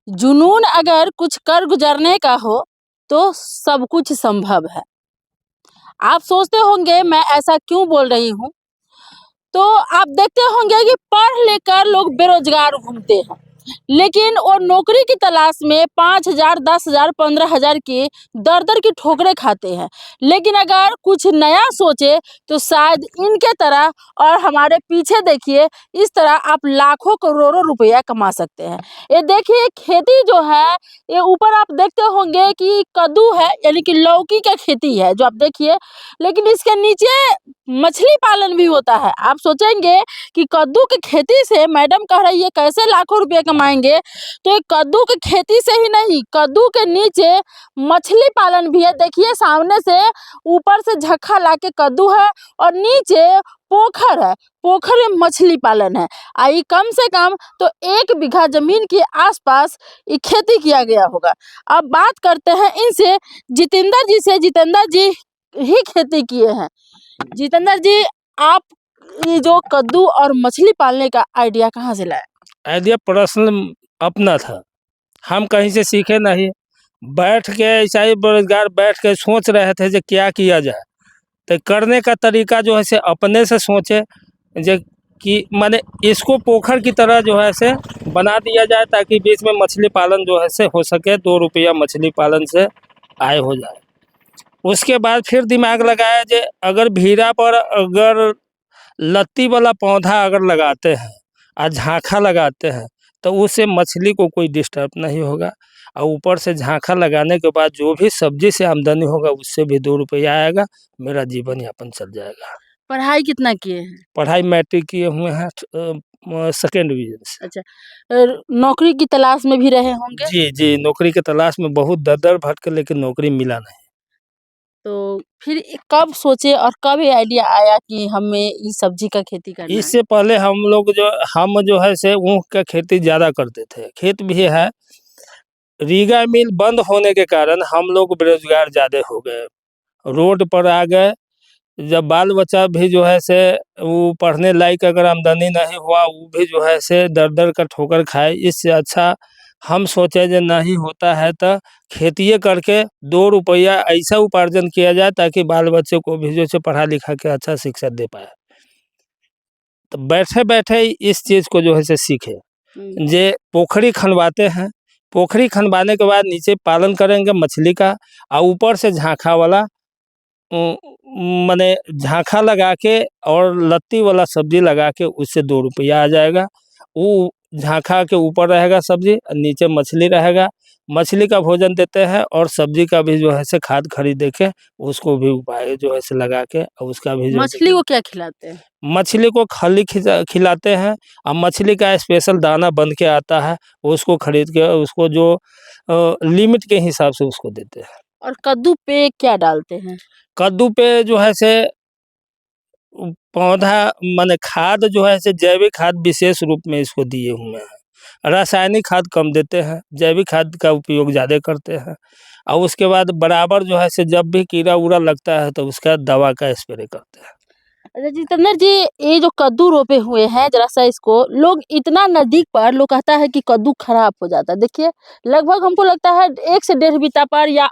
जुनून अगर कुछ कर गुजरने का हो तो सब कुछ संभव है। आप सोचते होंगे मैं ऐसा क्यों बोल रही हूँ? तो आप देखते होंगे कि पढ़ लिख कर लोग बेरोजगार घूमते हैं, लेकिन वो नौकरी की तलाश में 5,000, 10,000, 15,000 की दर-दर की ठोकरें खाते हैं। लेकिन अगर कुछ नया सोचे तो शायद इनके तरह और हमारे पीछे देखिए, इस तरह आप लाखों करोड़ों रुपया कमा सकते हैं। ये देखिए खेती जो है, ये ऊपर आप देखते होंगे कि कद्दू है, यानी कि लौकी का खेती है जो आप देखिए, लेकिन इसके नीचे मछली पालन भी होता है। आप सोचेंगे कि कद्दू की खेती से मैडम कह रही है कैसे लाखों रुपए कमाएंगे, तो ये कद्दू की खेती से ही नहीं, कद्दू के नीचे मछली पालन भी है। देखिए सामने से ऊपर से झक्खा लाके कद्दू है और नीचे पोखर है, पोखर में मछली पालन है। आई कम से कम तो 1 बीघा जमीन के आसपास ये खेती किया गया होगा। अब बात करते हैं इनसे, जितेंद्र जी से। जितेंद्र जी ही खेती किए हैं। जितेंद्र जी, आप ये जो कद्दू और मछली पालने का आइडिया कहाँ से लाए? आइडिया पर्सनल अपना था, हम कहीं से सीखे नहीं। बैठ के ऐसा ही बेरोजगार बैठ के सोच रहे थे जो क्या किया जाए, तो करने का तरीका जो है से अपने से सोचे जो कि माने इसको पोखर की तरह जो है से बना दिया जाए ताकि बीच में मछली पालन जो है से हो सके, 2 रुपया मछली पालन से आय हो जाए। उसके बाद फिर दिमाग लगाया जो अगर भीरा पर अगर लत्ती वाला पौधा अगर लगाते हैं और झांखा लगाते हैं तो उससे मछली को कोई डिस्टर्ब नहीं होगा, और ऊपर से झांखा लगाने के बाद जो भी सब्जी से आमदनी होगा उससे भी 2 रुपया आएगा, मेरा जीवन यापन चल जाएगा। पढ़ाई कितना किए हैं? पढ़ाई मैट्रिक किए हुए हैं, सेकेंड डिवीजन से। अच्छा, नौकरी की तलाश में भी रहे होंगे? जी जी, नौकरी की तलाश में बहुत दर भटके लेकिन नौकरी मिला नहीं। तो फिर कब सोचे और कब ये आइडिया आया कि हमें इस सब्जी का खेती करना है? इससे पहले हम जो है से ऊख का खेती ज़्यादा करते थे, खेत भी है। रीगा मिल बंद होने के कारण हम लोग बेरोजगार ज़्यादा हो गए, रोड पर आ गए। जब बाल बच्चा भी जो है से वो पढ़ने लायक अगर आमदनी नहीं हुआ, वो भी जो है से दर का ठोकर खाए। इससे अच्छा हम सोचे जो नहीं होता है तो खेतिए करके 2 रुपया ऐसा उपार्जन किया जाए ताकि बाल बच्चे को भी जो है पढ़ा लिखा के अच्छा शिक्षा दे पाए। तो बैठे बैठे इस चीज़ को जो है से सीखे जे पोखरी खनवाते हैं, पोखरी खनवाने के बाद नीचे पालन करेंगे मछली का, और ऊपर से झांखा वाला माने झांखा लगा के और लत्ती वाला सब्जी लगा के उससे 2 रुपया आ जाएगा। वो झांखा के ऊपर रहेगा सब्जी और नीचे मछली रहेगा। मछली का भोजन देते हैं और सब्जी का भी जो है से खाद खरीद के उसको भी उपाय जो है से लगा के और उसका भी मछली को क्या खिलाते हैं? मछली को खली खिलाते हैं, और मछली का स्पेशल दाना बन के आता है, उसको खरीद के उसको जो लिमिट के हिसाब से उसको देते हैं। और कद्दू पे क्या डालते हैं? कद्दू पे जो है से पौधा माने खाद जो है से जैविक खाद विशेष रूप में इसको दिए हुए हैं। रासायनिक खाद कम देते हैं, जैविक खाद का उपयोग ज़्यादा करते हैं, और उसके बाद बराबर जो है से जब भी कीड़ा उड़ा लगता है तो उसका दवा का स्प्रे करते हैं। अच्छा जितेंद्र जी, ये जो कद्दू रोपे हुए हैं, जरा सा इसको लोग इतना नजदीक पर लोग कहता है कि कद्दू खराब हो जाता है। देखिए लगभग हमको लगता है 1 से 1.5 बीता पर या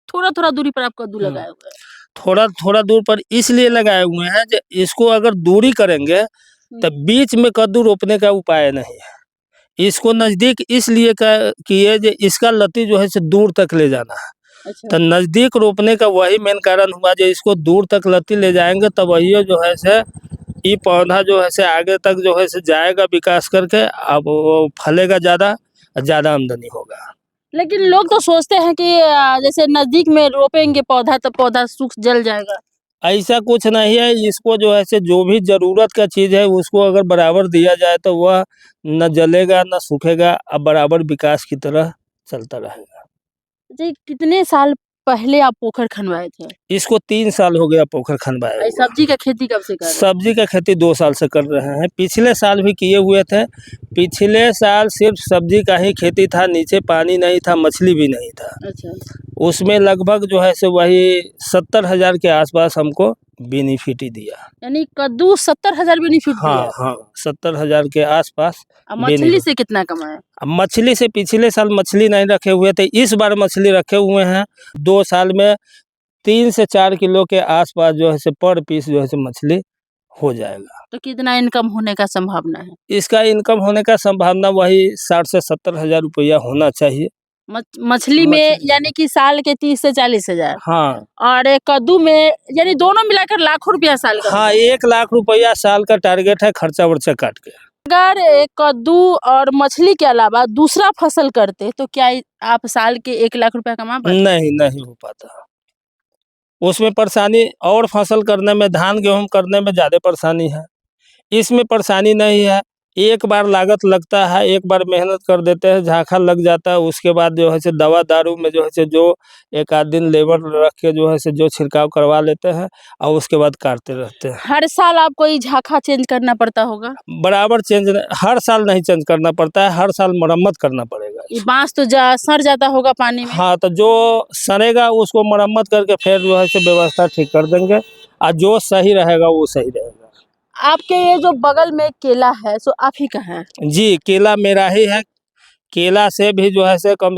थोड़ा दूरी पर आप कद्दू लगाए हुए हैं। थोड़ा दूर पर इसलिए लगाए हुए हैं जो इसको अगर दूरी करेंगे तो बीच में कद्दू रोपने का उपाय नहीं है। इसको नजदीक इसलिए किए जो इसका लत्ती जो है से दूर तक ले जाना है। अच्छा। तो नजदीक रोपने का वही मेन कारण हुआ जो इसको दूर तक लत्ती ले जाएंगे तब वही जो है से ये पौधा जो है से आगे तक जो है से जाएगा विकास करके, अब वो फलेगा ज़्यादा आमदनी होगा। लेकिन लोग तो सोचते हैं कि जैसे नजदीक में रोपेंगे पौधा तो पौधा सूख जल जाएगा। ऐसा कुछ नहीं है, इसको जो है से जो भी ज़रूरत का चीज़ है उसको अगर बराबर दिया जाए तो वह न जलेगा न सूखेगा, अब बराबर विकास की तरह चलता रहेगा। जी, कितने साल पहले आप पोखर खनवाए थे? इसको 3 साल हो गया पोखर खनवाए हुआ। सब्जी का खेती कब से कर रहे हैं? सब्जी का खेती 2 साल से कर रहे हैं, पिछले साल भी किए हुए थे। पिछले साल सिर्फ सब्जी का ही खेती था, नीचे पानी नहीं था, मछली भी नहीं था। अच्छा। उसमें लगभग जो है से वही 70,000 के आसपास हमको बेनिफिट ही दिया। यानी कद्दू 70,000 बेनिफिट दिया। हाँ हाँ 70,000 के आसपास अब मछली बेनिफिट। से कितना कमाए? अब मछली से पिछले साल मछली नहीं रखे हुए थे, इस बार मछली रखे हुए हैं। 2 साल में 3 से 4 किलो के आसपास जो है से पर पीस जो है से मछली हो जाएगा। तो कितना इनकम होने का संभावना है? इसका इनकम होने का संभावना वही 60 से 70,000 रुपया होना चाहिए। मछली में मछली। यानी कि साल के 30 से 40,000 हाँ और कद्दू में यानी दोनों मिलाकर लाखों रुपया साल का। हाँ 1 लाख रुपया साल का टारगेट है, खर्चा वर्चा काट के। अगर कद्दू और मछली के अलावा दूसरा फसल करते तो क्या आप साल के 1 लाख रुपया कमा पाते? नहीं हो पाता। उसमें परेशानी और फसल करने में, धान गेहूं करने में ज़्यादा परेशानी है। इसमें परेशानी नहीं है, एक बार लागत लगता है, एक बार मेहनत कर देते हैं, झाखा लग जाता है, उसके बाद जो है से दवा दारू में जो है से जो एक आध दिन लेबर रख के जो है से जो छिड़काव करवा लेते हैं और उसके बाद काटते रहते हैं। हर साल आपको ये झाखा चेंज करना पड़ता होगा? बराबर हर साल नहीं चेंज करना पड़ता है, हर साल मरम्मत करना पड़ेगा। ये बांस तो सड़ जाता होगा पानी में। हाँ तो जो सड़ेगा उसको मरम्मत करके फिर जो है से व्यवस्था ठीक कर देंगे और जो सही रहेगा वो सही रहेगा। आपके ये जो बगल में केला है सो आप ही का है? जी केला मेरा ही है। केला से भी जो है से कम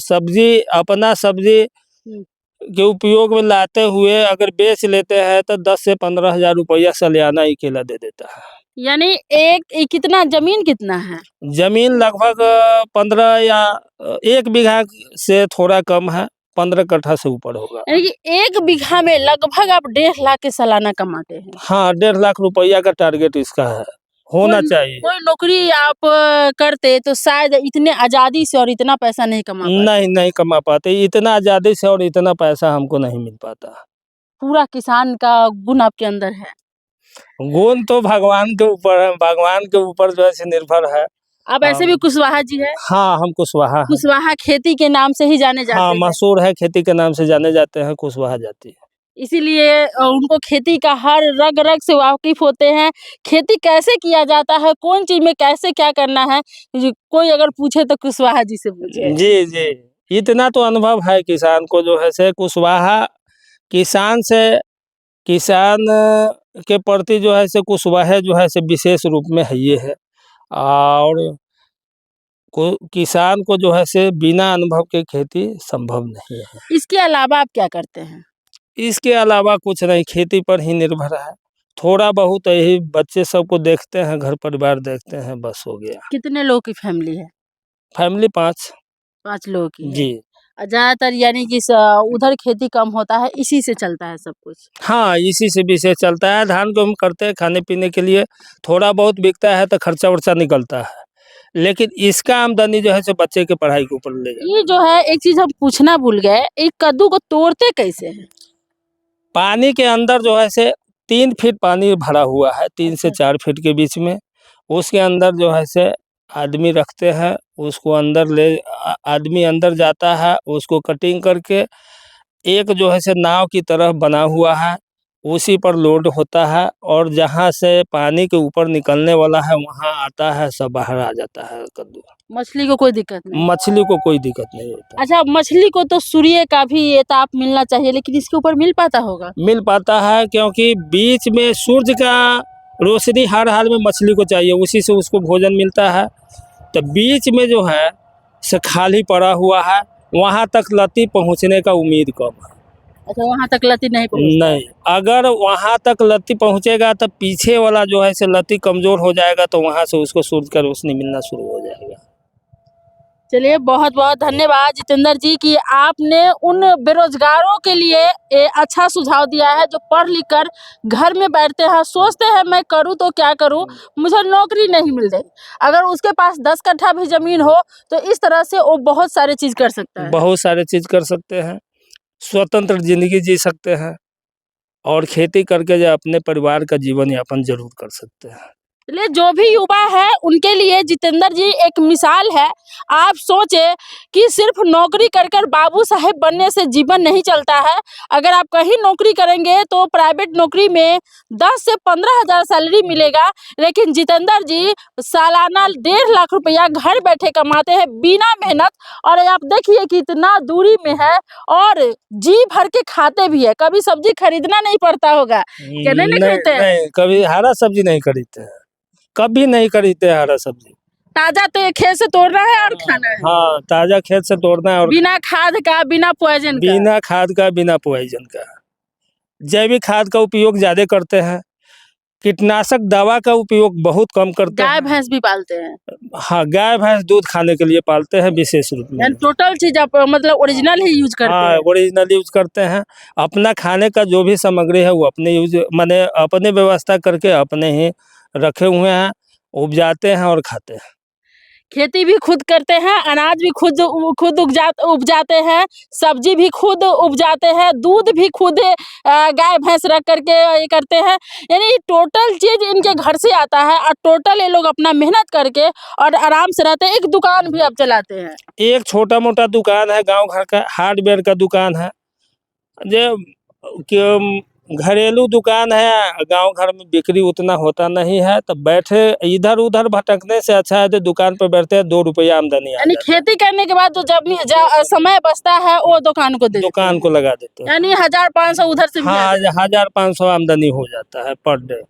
सब्जी, अपना सब्जी के उपयोग में लाते हुए अगर बेच लेते हैं तो 10 से 15,000 रुपया सालाना ही केला दे देता है। यानी कितना जमीन कितना है? जमीन लगभग 15 या 1 बीघा से थोड़ा कम है, 15 कट्ठा से ऊपर होगा। यानी कि 1 बीघा में लगभग आप 1.5 लाख के सालाना कमाते हैं। हाँ 1.5 लाख रुपया का टारगेट इसका है, होना चाहिए। कोई नौकरी आप करते तो शायद इतने आजादी से और इतना पैसा नहीं कमा पाते। नहीं कमा पाते, इतना आजादी से और इतना पैसा हमको नहीं मिल पाता। पूरा किसान का गुण आपके अंदर है। गुण तो भगवान के ऊपर है, भगवान के ऊपर जो है से निर्भर है। अब ऐसे भी कुशवाहा जी है। हाँ हम कुशवाहा हैं। कुशवाहा खेती के नाम से ही जाने जाते हाँ हैं। मशहूर है, खेती के नाम से जाने जाते हैं कुशवाहा जाति। इसीलिए उनको खेती का हर रग रग से वाकिफ होते हैं। खेती कैसे किया जाता है, कौन चीज में कैसे क्या करना है, कोई अगर पूछे तो कुशवाहा जी से पूछे। जी जी इतना तो अनुभव है किसान को जो है से कुशवाहा किसान के प्रति जो है से कुशवाहा जो है से विशेष रूप में है ये है। और किसान को जो है से बिना अनुभव के खेती संभव नहीं है। इसके अलावा आप क्या करते हैं? इसके अलावा कुछ नहीं, खेती पर ही निर्भर है। थोड़ा बहुत यही बच्चे सबको देखते हैं, घर परिवार देखते हैं, बस हो गया। कितने लोग की फैमिली है? फैमिली 5 लोगों की है। जी। ज्यादातर यानी कि उधर खेती कम होता है, इसी से चलता है सब कुछ। हाँ इसी से विशेष चलता है। धान को हम करते हैं खाने पीने के लिए, थोड़ा बहुत बिकता है तो खर्चा वर्चा निकलता है, लेकिन इसका आमदनी जो है सो बच्चे के पढ़ाई के ऊपर ले जाता है। ये जो है एक चीज हम पूछना भूल गए, एक कद्दू को तोड़ते कैसे हैं? पानी के अंदर जो है से 3 फीट पानी भरा हुआ है, 3 से 4 फीट के बीच में। उसके अंदर जो है से आदमी रखते हैं, उसको आदमी अंदर जाता है, उसको कटिंग करके एक जो है से नाव की तरह बना हुआ है, उसी पर लोड होता है और जहाँ से पानी के ऊपर निकलने वाला है वहाँ आता है, सब बाहर आ जाता है कद्दू। मछली को कोई दिक्कत नहीं? मछली को कोई दिक्कत नहीं होता। अच्छा, मछली को तो सूर्य का भी ये ताप मिलना चाहिए, लेकिन इसके ऊपर मिल पाता होगा? मिल पाता है क्योंकि बीच में सूर्य का रोशनी हर हाल में मछली को चाहिए, उसी से उसको भोजन मिलता है। तो बीच में जो है से खाली पड़ा हुआ है, वहाँ तक लती पहुँचने का उम्मीद कम है। अच्छा, वहाँ तक लती नहीं पहुँचती? नहीं, अगर वहाँ तक लती पहुँचेगा तो पीछे वाला जो है से लती कमजोर हो जाएगा, तो वहाँ से उसको सूर्य का रोशनी मिलना शुरू हो जाएगा। चलिए, बहुत बहुत धन्यवाद जितेंद्र जी कि आपने उन बेरोजगारों के लिए अच्छा सुझाव दिया है जो पढ़ लिख कर घर में बैठते हैं, सोचते हैं मैं करूं तो क्या करूं, मुझे नौकरी नहीं मिल रही। अगर उसके पास 10 कट्ठा भी जमीन हो तो इस तरह से वो बहुत सारे चीज कर सकता है। बहुत सारे चीज कर सकते हैं, स्वतंत्र जिंदगी जी सकते हैं और खेती करके जो अपने परिवार का जीवन यापन जरूर कर सकते हैं। चलिए, जो भी युवा है उनके लिए जितेंद्र जी एक मिसाल है। आप सोचे कि सिर्फ नौकरी कर कर बाबू साहेब बनने से जीवन नहीं चलता है। अगर आप कहीं नौकरी करेंगे तो प्राइवेट नौकरी में 10 से 15,000 सैलरी मिलेगा, लेकिन जितेंद्र जी सालाना 1.5 लाख रुपया घर बैठे कमाते हैं बिना मेहनत। और आप देखिए कि इतना दूरी में है और जी भर के खाते भी है। कभी सब्जी खरीदना नहीं पड़ता होगा, क्या नहीं खरीदते हैं? नहीं, कभी हरा सब्जी नहीं खरीदते हैं, कभी नहीं खरीदते हैं हरा सब्जी। ताजा तो ये खेत से तोड़ना है और खाना है, हाँ, ताजा खेत से तोड़ना है और बिना खाद का, बिना पॉइजन का। बिना खाद का, बिना पॉइजन का। जैविक खाद का उपयोग ज्यादा करते हैं, कीटनाशक दवा का उपयोग बहुत कम करते गाय हैं। भैंस भी पालते हैं, हाँ, गाय भैंस दूध खाने के लिए पालते हैं विशेष रूप में। यानी टोटल चीज आप मतलब ओरिजिनल ही यूज करते हाँ, हैं। ओरिजिनल यूज करते हैं। अपना खाने का जो भी सामग्री है वो अपने यूज माने अपने व्यवस्था करके अपने ही रखे हुए हैं, उपजाते हैं और खाते हैं। खेती भी खुद करते हैं, अनाज भी खुद उपजाते हैं, सब्जी भी खुद उपजाते हैं, दूध भी खुद गाय भैंस रख करके ये करते हैं। यानी टोटल चीज इनके घर से आता है और टोटल ये लोग अपना मेहनत करके और आराम से रहते हैं। एक दुकान भी आप चलाते हैं? एक छोटा मोटा दुकान है गांव घर का, हार्डवेयर का दुकान है। जो कि घरेलू दुकान है, गांव घर में बिक्री उतना होता नहीं है, तो बैठे इधर उधर भटकने से अच्छा है तो दुकान पर बैठते हैं, 2 रुपया आमदनी आ यानी जाता है। खेती करने के बाद जो समय बचता है वो दुकान को दे देते दुकान हैं। को लगा देते हैं। यानी 1,500 उधर से भी आ हाँ, जाता है। 1500 आमदनी हो जाता है पर डे।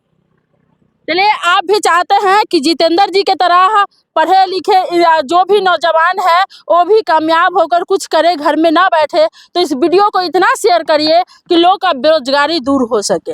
चलिए, आप भी चाहते हैं कि जितेंद्र जी के तरह पढ़े लिखे जो भी नौजवान है वो भी कामयाब होकर कुछ करे, घर में ना बैठे, तो इस वीडियो को इतना शेयर करिए कि लोग का बेरोजगारी दूर हो सके।